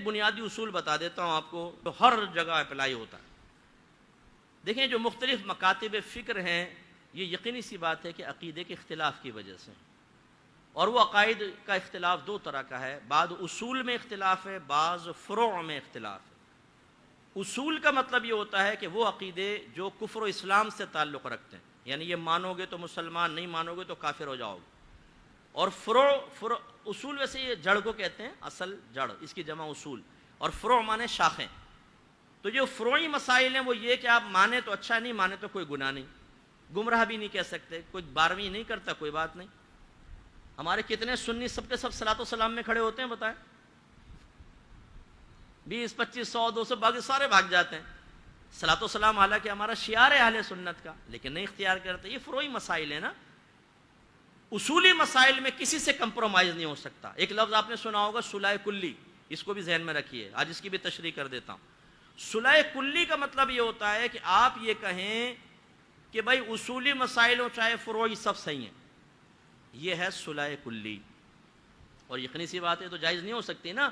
بنیادی اصول بتا دیتا ہوں آپ کو، تو ہر جگہ اپلائی ہوتا ہے۔ دیکھیں جو مختلف مکاتب فکر ہیں، یہ یقینی سی بات ہے کہ عقیدے کے اختلاف کی وجہ سے، اور وہ عقائد کا اختلاف دو طرح کا ہے، بعض اصول میں اختلاف ہے، بعض فروع میں اختلاف ہے۔ اصول کا مطلب یہ ہوتا ہے کہ وہ عقیدے جو کفر و اسلام سے تعلق رکھتے ہیں، یعنی یہ مانو گے تو مسلمان، نہیں مانو گے تو کافر ہو جاؤ گے۔ اور فروع اصول ویسے یہ جڑ کو کہتے ہیں، اصل جڑ، اس کی جمع اصول، اور فروع مانے شاخیں۔ تو جو فروعی مسائل ہیں وہ یہ کہ آپ مانے تو اچھا، نہیں مانے تو کوئی گناہ نہیں، گمراہ بھی نہیں کہہ سکتے، کوئی 12ویں نہیں کرتا کوئی بات نہیں۔ ہمارے کتنے سنی سب کے سب صلاۃ و سلام میں کھڑے ہوتے ہیں بتائیں؟ 20 25 100 200 باقی سارے بھاگ جاتے ہیں۔ صلاۃ و سلام حالانکہ ہمارا شعار ہے اہل سنت کا، لیکن نہیں اختیار کرتے۔ یہ فروعی مسائل ہیں نا۔ اصولی مسائل میں کسی سے کمپرومائز نہیں ہو سکتا۔ ایک لفظ آپ نے سنا ہوگا صلح کلی، اس کو بھی ذہن میں رکھیے، آج اس کی بھی تشریح کر دیتا ہوں۔ صلح کلی کا مطلب یہ ہوتا ہے کہ آپ یہ کہیں کہ بھائی اصولی مسائل ہو چاہے فروعی سب صحیح ہیں، یہ ہے صلح کلی۔ اور یقینی سی بات ہے تو جائز نہیں ہو سکتی نا۔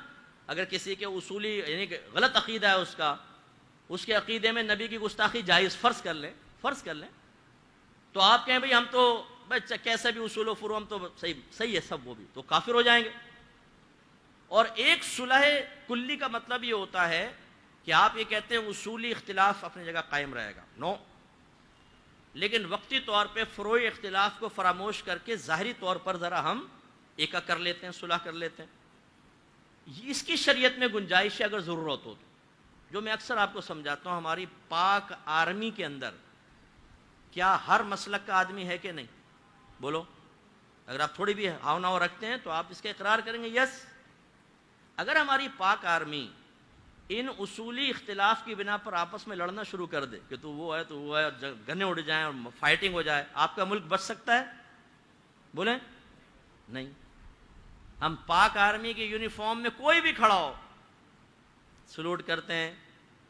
اگر کسی کے اصولی یعنی کہ غلط عقیدہ ہے اس کے عقیدے میں نبی کی گستاخی جائز فرض کر لیں تو آپ کہیں بھئی ہم تو بھائی کیسا بھی اصول و فروع ہم تو صحیح ہے سب، وہ بھی تو کافر ہو جائیں گے۔ اور ایک صلح کلی کا مطلب یہ ہوتا ہے کہ آپ یہ کہتے ہیں اصولی اختلاف اپنی جگہ قائم رہے گا، نو، لیکن وقتی طور پہ فروعی اختلاف کو فراموش کر کے ظاہری طور پر ذرا ہم ایکا کر لیتے ہیں، صلح کر لیتے ہیں۔ اس کی شریعت میں گنجائش ہے اگر ضرورت ہو تو۔ جو میں اکثر آپ کو سمجھاتا ہوں، ہماری پاک آرمی کے اندر کیا ہر مسلک کا آدمی ہے کہ نہیں؟ بولو، اگر آپ تھوڑی بھی ہاؤ ناؤ رکھتے ہیں تو آپ اس کا اقرار کریں گے، یس۔ اگر ہماری پاک آرمی ان اصولی اختلاف کی بنا پر آپس میں لڑنا شروع کر دے کہ تو وہ ہے، گنے اڑ جائیں اور فائٹنگ ہو جائے، آپ کا ملک بچ سکتا ہے؟ بولیں نہیں۔ ہم پاک آرمی کی یونیفارم میں کوئی بھی کھڑا ہو، سلوٹ کرتے ہیں،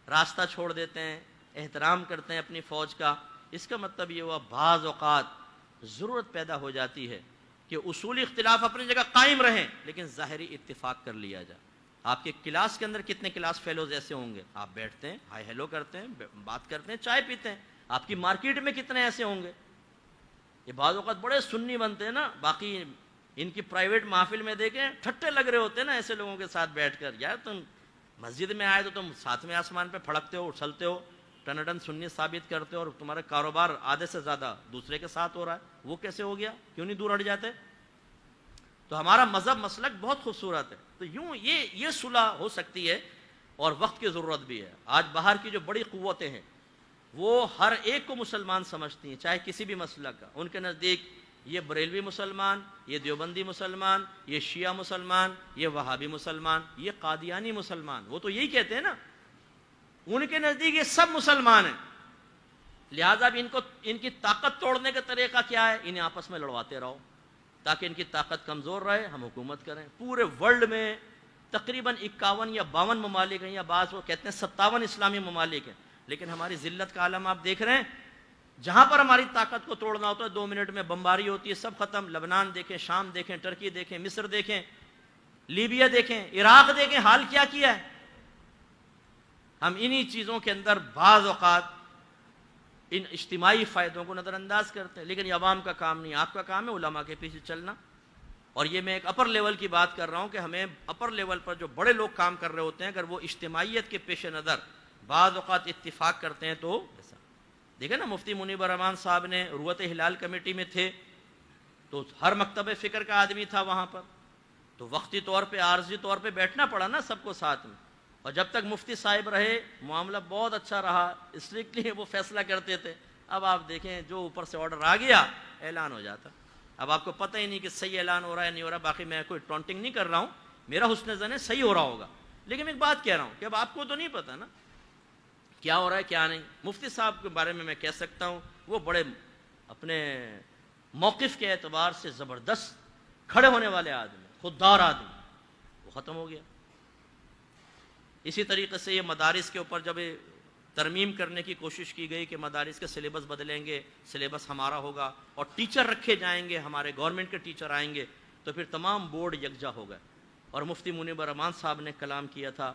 راستہ چھوڑ دیتے ہیں، احترام کرتے ہیں اپنی فوج کا۔ اس کا مطلب یہ ہوا بعض اوقات ضرورت پیدا ہو جاتی ہے کہ اصولی اختلاف اپنی جگہ قائم رہیں لیکن ظاہری اتفاق کر لیا جائے۔ آپ کے کلاس کے اندر کتنے کلاس فیلوز ایسے ہوں گے، آپ بیٹھتے ہیں، ہائی ہیلو کرتے ہیں، بات کرتے ہیں، چائے پیتے ہیں۔ آپ کی مارکیٹ میں کتنے ایسے ہوں گے؟ یہ بعض اوقات بڑے سنی بنتے ہیں نا، باقی ان کی پرائیویٹ محفل میں دیکھیں ٹھٹے لگ رہے ہوتے ہیں نا ایسے لوگوں کے ساتھ بیٹھ کر۔ یار تم مسجد میں آئے تو تم ساتھ میں آسمان پہ پھڑکتے ہو، اچھلتے ہو، ٹنڈن سنی ثابت کرتے ہو، اور تمہارا کاروبار آدھے سے زیادہ دوسرے کے ساتھ ہو رہا ہے، وہ کیسے ہو گیا؟ کیوں نہیں دور ہٹ جاتے؟ تو ہمارا مذہب مسلک بہت خوبصورت ہے۔ تو یوں یہ صلح ہو سکتی ہے اور وقت کی ضرورت بھی ہے۔ آج باہر کی جو بڑی قوتیں ہیں وہ ہر ایک کو مسلمان سمجھتی ہیں، چاہے کسی بھی مسلک کا۔ ان کے نزدیک یہ بریلوی مسلمان، یہ دیوبندی مسلمان، یہ شیعہ مسلمان، یہ وہابی مسلمان، یہ قادیانی مسلمان، وہ تو یہی کہتے ہیں نا۔ ان کے نزدیک یہ سب مسلمان ہیں، لہذا اب ان کی طاقت توڑنے کا طریقہ کیا ہے؟ انہیں آپس میں لڑواتے رہو تاکہ ان کی طاقت کمزور رہے، ہم حکومت کریں۔ پورے ورلڈ میں تقریباً 51 یا 52 ممالک ہیں، یا بعض وہ کہتے ہیں 57 اسلامی ممالک ہیں، لیکن ہماری ذلت کا عالم آپ دیکھ رہے ہیں۔ جہاں پر ہماری طاقت کو توڑنا ہوتا ہے 2 منٹ میں بمباری ہوتی ہے، سب ختم۔ لبنان دیکھیں، شام دیکھیں، ترکی دیکھیں، مصر دیکھیں، لیبیا دیکھیں، عراق دیکھیں، حال کیا کیا ہے۔ ہم انہی چیزوں کے اندر بعض اوقات ان اجتماعی فائدوں کو نظر انداز کرتے ہیں، لیکن یہ عوام کا کام نہیں، آپ کا کام ہے علماء کے پیچھے چلنا۔ اور یہ میں ایک اپر لیول کی بات کر رہا ہوں کہ ہمیں اپر لیول پر جو بڑے لوگ کام کر رہے ہوتے ہیں، اگر وہ اجتماعیت کے پیش نظر بعض اوقات اتفاق کرتے ہیں تو ایسا دیکھیں نا، مفتی منیب الرحمان صاحب نے روت ہلال کمیٹی میں تھے تو ہر مکتب فکر کا آدمی تھا وہاں پر، تو وقتی طور پہ عارضی طور پہ بیٹھنا پڑا نا سب کو ساتھ میں۔ اور جب تک مفتی صاحب رہے معاملہ بہت اچھا رہا، اسٹرکٹلی وہ فیصلہ کرتے تھے۔ اب آپ دیکھیں جو اوپر سے آرڈر آ گیا اعلان ہو جاتا، اب آپ کو پتہ ہی نہیں کہ صحیح اعلان ہو رہا ہے نہیں ہو رہا۔ باقی میں کوئی ٹونٹنگ نہیں کر رہا ہوں، میرا حسن زن ہے صحیح ہو رہا ہوگا، لیکن میں ایک بات کہہ رہا ہوں کہ اب آپ کو تو نہیں پتہ نا کیا ہو رہا ہے کیا نہیں۔ مفتی صاحب کے بارے میں کہہ سکتا ہوں وہ بڑے اپنے موقف کے اعتبار سے زبردست کھڑے ہونے والے آدمی، خوددار آدمی، وہ ختم ہو گیا۔ اسی طریقے سے یہ مدارس کے اوپر جب ترمیم کرنے کی کوشش کی گئی کہ مدارس کے سلیبس بدلیں گے، سلیبس ہمارا ہوگا اور ٹیچر رکھے جائیں گے، ہمارے گورنمنٹ کے ٹیچر آئیں گے، تو پھر تمام بورڈ یکجا ہو گئے اور مفتی منیب الرحمان صاحب نے کلام کیا تھا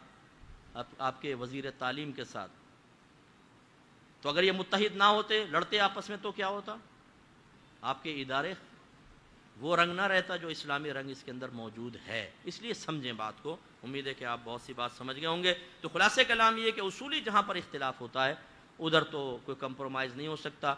آپ کے وزیر تعلیم کے ساتھ، تو اگر یہ متحد نہ ہوتے، لڑتے آپس میں، تو کیا ہوتا؟ آپ کے ادارے وہ رنگ نہ رہتا جو اسلامی رنگ اس کے اندر موجود ہے۔ اس لیے سمجھیں بات کو، امید ہے کہ آپ بہت سی بات سمجھ گئے ہوں گے۔ تو خلاصہ کلام یہ ہے کہ اصولی جہاں پر اختلاف ہوتا ہے ادھر تو کوئی کمپرومائز نہیں ہو سکتا۔